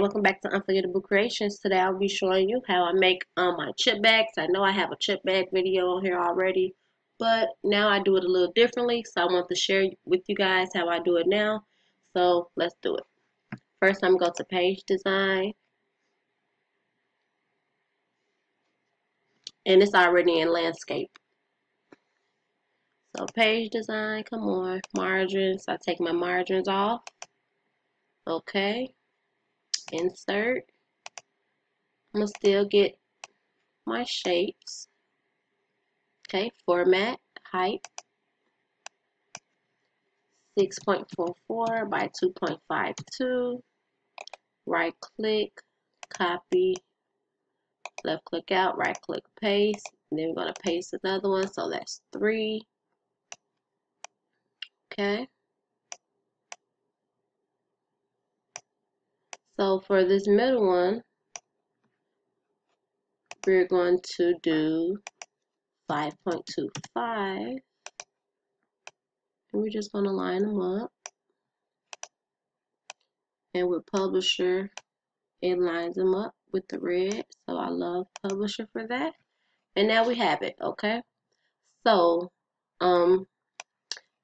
Welcome back to Unforgettable Creations. Today I'll be showing you how I make my chip bags. I know I have a chip bag video on here already, but now I do it a little differently, so I want to share with you guys how I do it now. So let's do it. First I'm going to page design, and it's already in landscape. So page design, come on, margins. I take my margins off. Okay, insert. I'm going to still get my shapes. Okay, format, height, 6.44 by 2.52. Right click, copy, left click out, right click, paste. And then we're going to paste another one, so that's 3. Okay. So for this middle one, we're going to do 5.25. And we're just going to line them up. And with Publisher, it lines them up with the red. So I love Publisher for that. And now we have it, okay? So,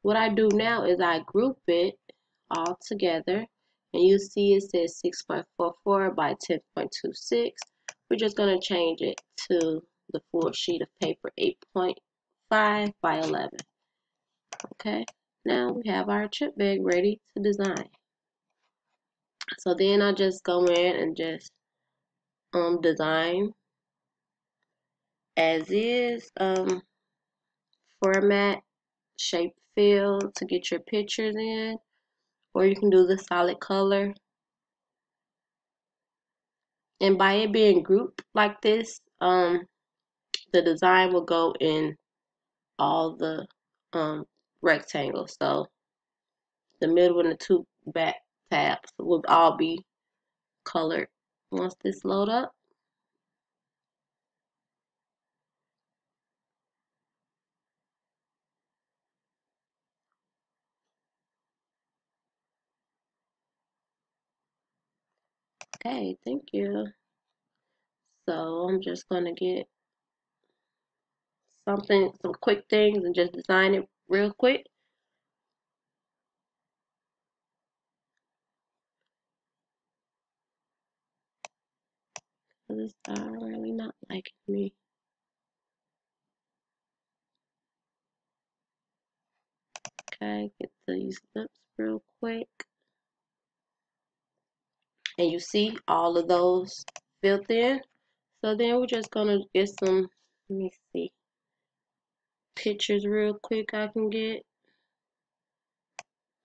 what I do now is I group it all together. And you see it says 6.44 by 10.26. We're just going to change it to the full sheet of paper, 8.5 by 11. Okay, now we have our chip bag ready to design. So then I just go in and just design as is, format, shape, fill to get your pictures in, or you can do the solid color. And by it being grouped like this, the design will go in all the rectangles. So the middle and the 2 back tabs will all be colored once this load up. Okay, thank you. So I'm just gonna get some quick things and just design it real quick. This are really not liking me. Okay, get these lips real quick. And you see all of those filled in. So then we're just gonna get some, let me see, pictures real quick I can get.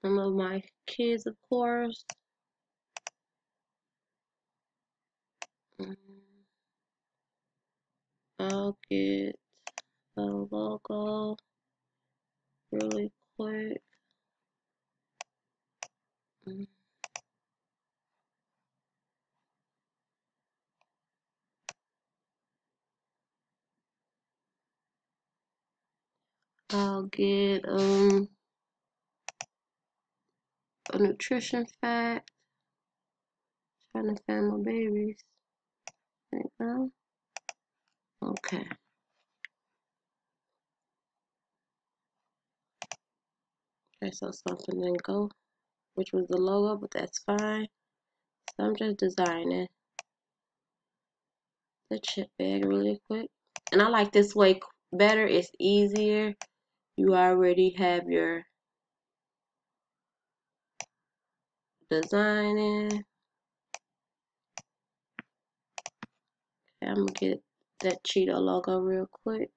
Some of my kids, of course. I'll get the logo really quick. I'll get a nutrition fact. Trying to find my babies. Right now. Okay. Okay, so something didn't go, which was the logo, but that's fine. So I'm just designing the chip bag really quick. And I like this way better. It's easier. You already have your design in. Okay, I'm gonna get that Cheeto logo real quick.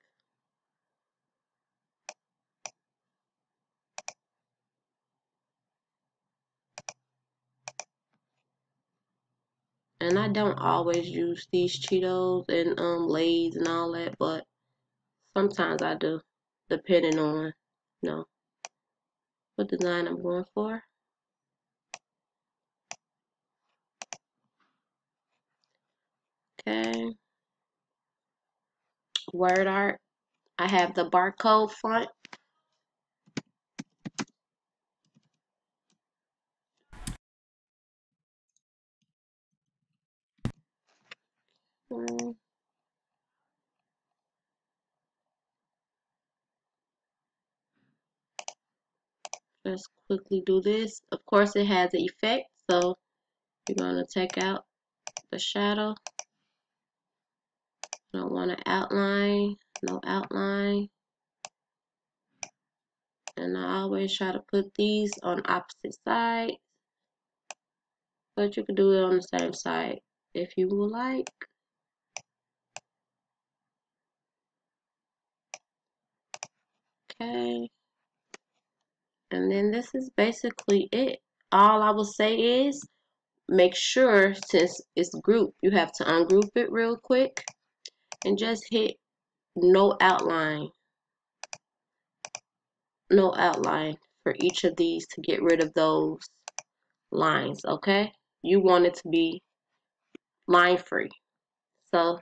And I don't always use these Cheetos and Lay's and all that, but sometimes I do, depending on, you know, what design I'm going for. Okay. Word art. I have the barcode font. one. Let's quickly do this. Of course, it has an effect, so you're going to take out the shadow. Don't want to outline, no outline. And I always try to put these on opposite sides, but you can do it on the same side if you would like. Okay. And then this is basically it. All I will say is make sure, since it's grouped, you have to ungroup it real quick and just hit no outline. No outline for each of these to get rid of those lines, okay? You want it to be line free. So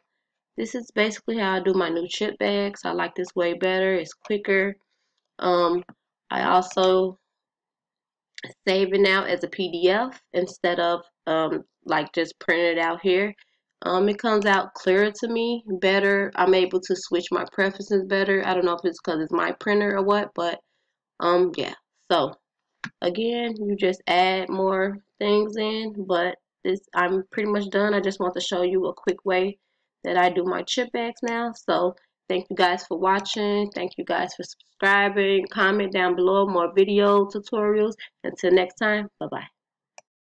this is basically how I do my new chip bags. I like this way better. It's quicker. I also save it now as a PDF instead of like just print it out here. It comes out clearer to me, better. I'm able to switch my preferences better. I don't know if it's because it's my printer or what, but yeah. So again, you just add more things in, but I'm pretty much done. I just want to show you a quick way that I do my chip bags now. So thank you guys for watching. Thank you guys for subscribing. Comment down below more video tutorials. Until next time, bye bye.